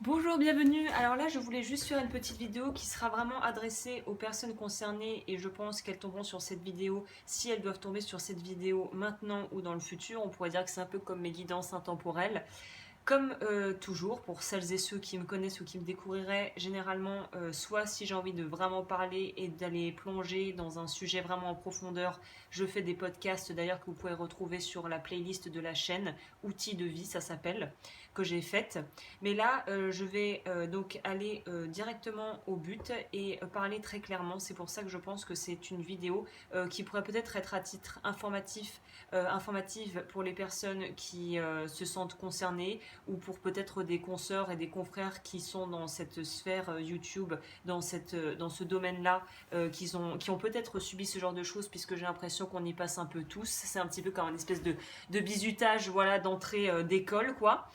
Bonjour, bienvenue. Alors là, je voulais juste faire une petite vidéo qui sera vraiment adressée aux personnes concernées et je pense qu'elles tomberont sur cette vidéo si elles doivent tomber sur cette vidéo maintenant ou dans le futur. On pourrait dire que c'est un peu comme mes guidances intemporelles. Comme toujours, pour celles et ceux qui me connaissent ou qui me découvriraient, généralement, soit si j'ai envie de vraiment parler et d'aller plonger dans un sujet vraiment en profondeur, je fais des podcasts d'ailleurs que vous pouvez retrouver sur la playlist de la chaîne, Outils de vie, ça s'appelle, que j'ai faite. Mais là, je vais donc aller directement au but et parler très clairement. C'est pour ça que je pense que c'est une vidéo qui pourrait peut-être être à titre informative pour les personnes qui se sentent concernées ou pour peut-être des consoeurs et des confrères qui sont dans cette sphère YouTube, dans ce domaine-là, qui ont peut-être subi ce genre de choses, puisque j'ai l'impression qu'on y passe un peu tous. C'est un petit peu comme une espèce de bizutage, voilà, d'entrée d'école, quoi.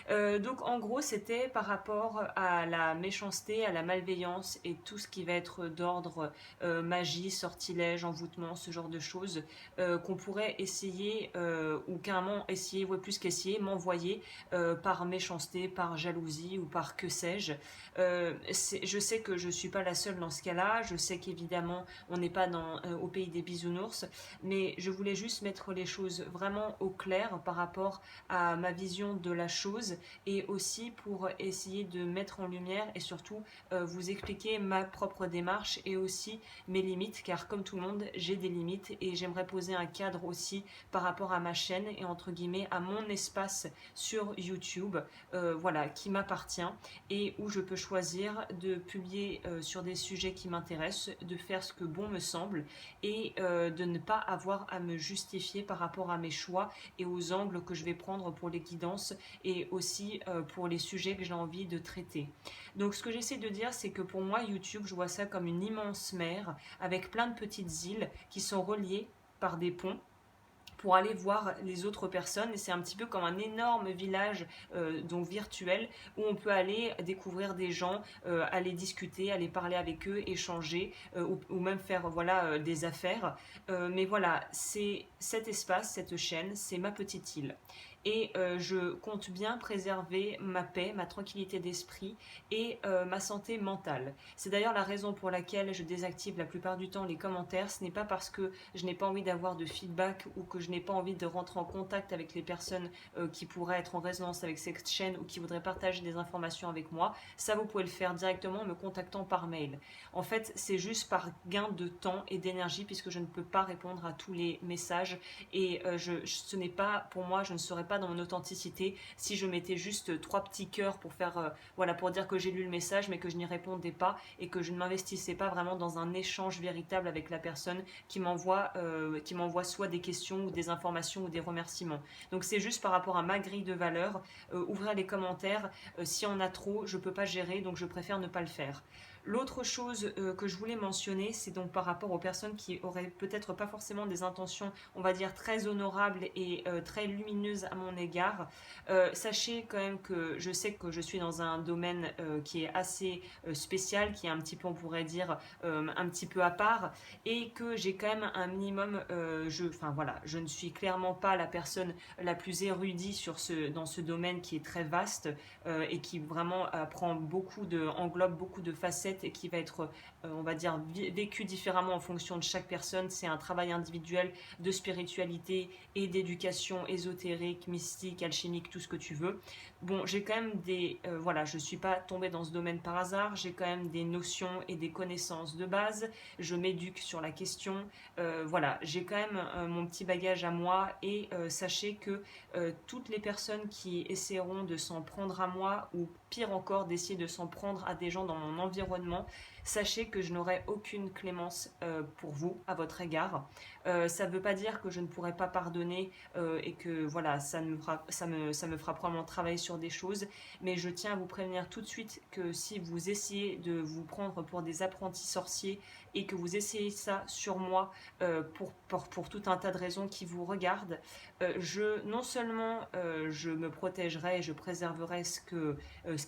Donc en gros, c'était par rapport à la méchanceté, à la malveillance et tout ce qui va être d'ordre magie, sortilège, envoûtement, ce genre de choses qu'on pourrait essayer, ou carrément essayer, ouais, plus qu'essayer, m'envoyer par méchanceté, par jalousie ou par que sais-je. Je sais que je suis pas la seule dans ce cas-là, je sais qu'évidemment on n'est pas au pays des bisounours, mais je voulais juste mettre les choses vraiment au clair par rapport à ma vision de la chose et aussi pour essayer de mettre en lumière et surtout vous expliquer ma propre démarche et aussi mes limites, car comme tout le monde j'ai des limites et j'aimerais poser un cadre aussi par rapport à ma chaîne et entre guillemets à mon espace sur YouTube, voilà, qui m'appartient et où je peux choisir de publier sur des sujets qui m'intéressent, de faire ce que bon me semble et de ne pas avoir à me justifier par rapport à mes choix et aux angles que je vais prendre pour les guidances et aussi pour les sujets que j'ai envie de traiter. Donc ce que j'essaie de dire, c'est que pour moi YouTube, je vois ça comme une immense mer avec plein de petites îles qui sont reliées par des ponts pour aller voir les autres personnes et c'est un petit peu comme un énorme village donc virtuel où on peut aller découvrir des gens, aller discuter, aller parler avec eux, échanger ou même faire voilà des affaires. Mais voilà, c'est cet espace, cette chaîne, c'est ma petite île. Et je compte bien préserver ma paix, ma tranquillité d'esprit et ma santé mentale. C'est d'ailleurs la raison pour laquelle je désactive la plupart du temps les commentaires. Ce n'est pas parce que je n'ai pas envie d'avoir de feedback ou que je n'ai pas envie de rentrer en contact avec les personnes qui pourraient être en résonance avec cette chaîne ou qui voudraient partager des informations avec moi. Ça, vous pouvez le faire directement en me contactant par mail. En fait, c'est juste par gain de temps et d'énergie puisque je ne peux pas répondre à tous les messages et ce n'est pas, pour moi, je ne serais pas dans mon authenticité si je mettais juste trois petits cœurs pour faire, voilà, pour dire que j'ai lu le message mais que je n'y répondais pas et que je ne m'investissais pas vraiment dans un échange véritable avec la personne qui m'envoie soit des questions ou des informations ou des remerciements. Donc c'est juste par rapport à ma grille de valeurs, ouvrir les commentaires, si on a trop, je peux pas gérer, donc je préfère ne pas le faire. L'autre chose que je voulais mentionner, c'est donc par rapport aux personnes qui auraient peut-être pas forcément des intentions, on va dire, très honorables et très lumineuses à mon égard. Sachez quand même que je sais que je suis dans un domaine qui est assez spécial, qui est un petit peu, on pourrait dire, un petit peu à part, et que j'ai quand même un minimum, enfin voilà, je ne suis clairement pas la personne la plus érudite dans ce domaine qui est très vaste et qui vraiment englobe beaucoup de facettes et qui va être, on va dire, vécu différemment en fonction de chaque personne. C'est un travail individuel de spiritualité et d'éducation ésotérique, mystique, alchimique, tout ce que tu veux. Bon, j'ai quand même voilà, je suis pas tombée dans ce domaine par hasard, j'ai quand même des notions et des connaissances de base, je m'éduque sur la question, voilà, j'ai quand même mon petit bagage à moi et sachez que toutes les personnes qui essaieront de s'en prendre à moi ou pire encore d'essayer de s'en prendre à des gens dans mon environnement, sachez que je n'aurai aucune clémence pour vous à votre égard. Ça ne veut pas dire que je ne pourrai pas pardonner et que voilà, ça me fera probablement travailler sur des choses, mais je tiens à vous prévenir tout de suite que si vous essayez de vous prendre pour des apprentis sorciers et que vous essayez ça sur moi pour tout un tas de raisons qui vous regardent, non seulement je me protégerai et je préserverai ce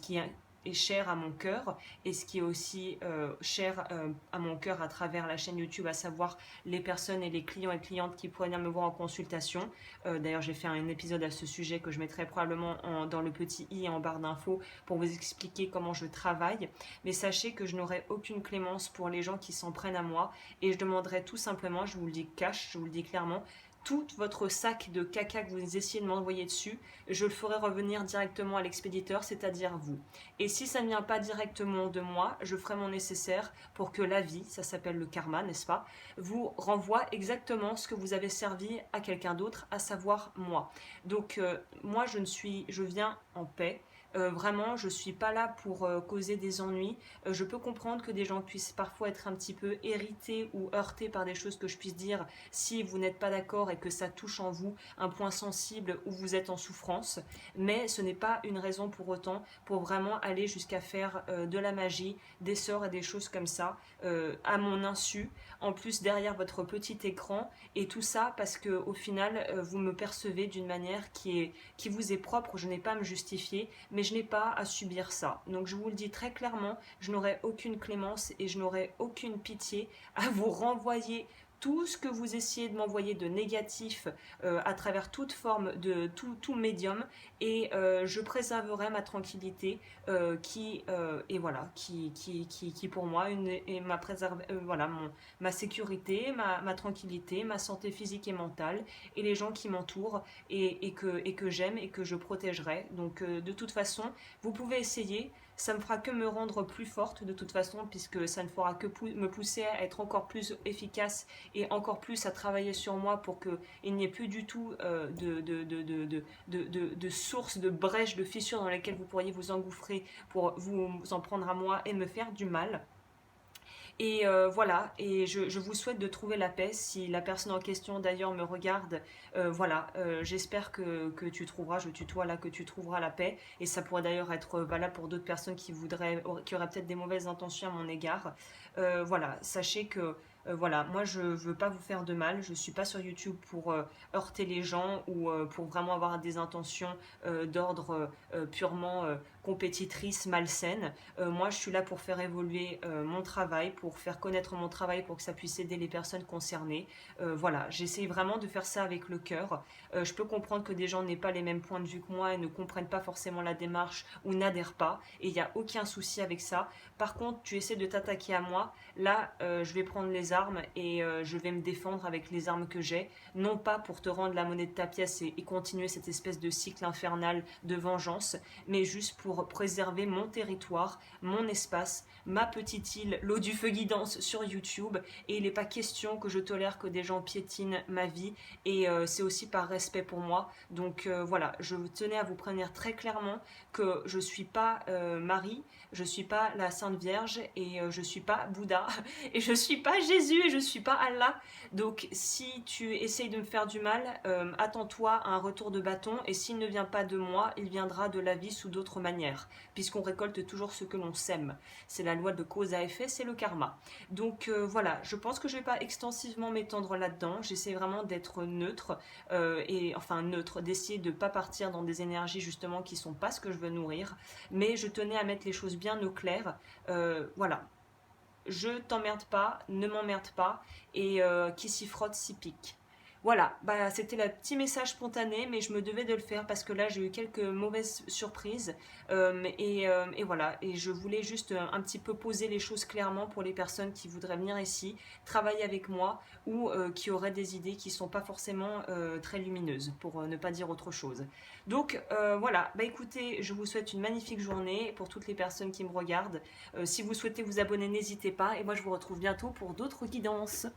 qui est cher à mon cœur et ce qui est aussi cher à mon cœur à travers la chaîne YouTube, à savoir les personnes et les clients et clientes qui pourraient venir me voir en consultation. D'ailleurs, j'ai fait un épisode à ce sujet que je mettrai probablement dans le petit i en barre d'infos pour vous expliquer comment je travaille. Mais sachez que je n'aurai aucune clémence pour les gens qui s'en prennent à moi et je demanderai tout simplement, je vous le dis cash, je vous le dis clairement, tout votre sac de caca que vous essayez de m'envoyer dessus, je le ferai revenir directement à l'expéditeur, c'est-à-dire vous. Et si ça ne vient pas directement de moi, je ferai mon nécessaire pour que la vie, ça s'appelle le karma, n'est-ce pas, vous renvoie exactement ce que vous avez servi à quelqu'un d'autre, à savoir moi. Donc moi je viens en paix. Vraiment, je ne suis pas là pour causer des ennuis. Je peux comprendre que des gens puissent parfois être un petit peu irrités ou heurtés par des choses que je puisse dire si vous n'êtes pas d'accord et que ça touche en vous un point sensible où vous êtes en souffrance. Mais ce n'est pas une raison pour autant pour vraiment aller jusqu'à faire de la magie, des sorts et des choses comme ça à mon insu. En plus, derrière votre petit écran et tout ça parce que au final, vous me percevez d'une manière qui vous est propre. Je n'ai pas à me justifier, mais je n'ai pas à subir ça. Donc je vous le dis très clairement, je n'aurai aucune clémence et je n'aurai aucune pitié à vous renvoyer tout ce que vous essayez de m'envoyer de négatif à travers toute forme de tout médium et je préserverai ma tranquillité et voilà qui pour moi voilà ma sécurité, ma tranquillité, ma santé physique et mentale et les gens qui m'entourent et que j'aime et que je protégerai. Donc de toute façon, vous pouvez essayer, ça me fera que me rendre plus forte de toute façon puisque ça ne fera que me pousser à être encore plus efficace et encore plus à travailler sur moi pour qu'il n'y ait plus du tout de sources, de brèches, de fissures dans lesquelles vous pourriez vous engouffrer pour vous en prendre à moi et me faire du mal. Et voilà, et je vous souhaite de trouver la paix. Si la personne en question d'ailleurs me regarde, voilà, j'espère que tu trouveras, je tutoie là, que tu trouveras la paix. Et ça pourrait d'ailleurs être valable pour d'autres personnes qui auraient peut-être des mauvaises intentions à mon égard. Voilà, sachez que voilà, moi je veux pas vous faire de mal, je suis pas sur YouTube pour heurter les gens ou pour vraiment avoir des intentions d'ordre purement compétitrice, malsaine. Moi je suis là pour faire évoluer mon travail, pour faire connaître mon travail, pour que ça puisse aider les personnes concernées. Voilà, j'essaie vraiment de faire ça avec le cœur. Je peux comprendre que des gens n'aient pas les mêmes points de vue que moi et ne comprennent pas forcément la démarche ou n'adhèrent pas, et il n'y a aucun souci avec ça. Par contre, tu essaies de t'attaquer à moi, là je vais prendre les armes et je vais me défendre avec les armes que j'ai, non pas pour te rendre la monnaie de ta pièce et continuer cette espèce de cycle infernal de vengeance, mais juste pour préserver mon territoire, mon espace, ma petite île, l'eau du feu guidance sur YouTube. Et il n'est pas question que je tolère que des gens piétinent ma vie, et c'est aussi par respect pour moi. Donc voilà, je tenais à vous prévenir très clairement que je ne suis pas Marie, je ne suis pas la Sainte Vierge, et je ne suis pas Bouddha, et je ne suis pas Jésus, et je ne suis pas Allah. Donc si tu essayes de me faire du mal, attends-toi à un retour de bâton, et s'il ne vient pas de moi, il viendra de la vie sous d'autres manières, puisqu'on récolte toujours ce que l'on sème. C'est la loi de cause à effet, c'est le karma. Donc voilà, je pense que je ne vais pas extensivement m'étendre là-dedans, j'essaie vraiment d'être neutre, d'essayer de ne pas partir dans des énergies justement qui ne sont pas ce que je veux nourrir, mais je tenais à mettre les choses bien au clair. Voilà, je t'emmerde pas, ne m'emmerde pas, et qui s'y frotte s'y pique. Voilà, bah, c'était le petit message spontané, mais je me devais de le faire parce que là j'ai eu quelques mauvaises surprises et voilà, et je voulais juste un petit peu poser les choses clairement pour les personnes qui voudraient venir ici, travailler avec moi ou qui auraient des idées qui ne sont pas forcément très lumineuses, pour ne pas dire autre chose. Donc voilà, bah écoutez, je vous souhaite une magnifique journée pour toutes les personnes qui me regardent. Si vous souhaitez vous abonner, n'hésitez pas, et moi je vous retrouve bientôt pour d'autres guidances.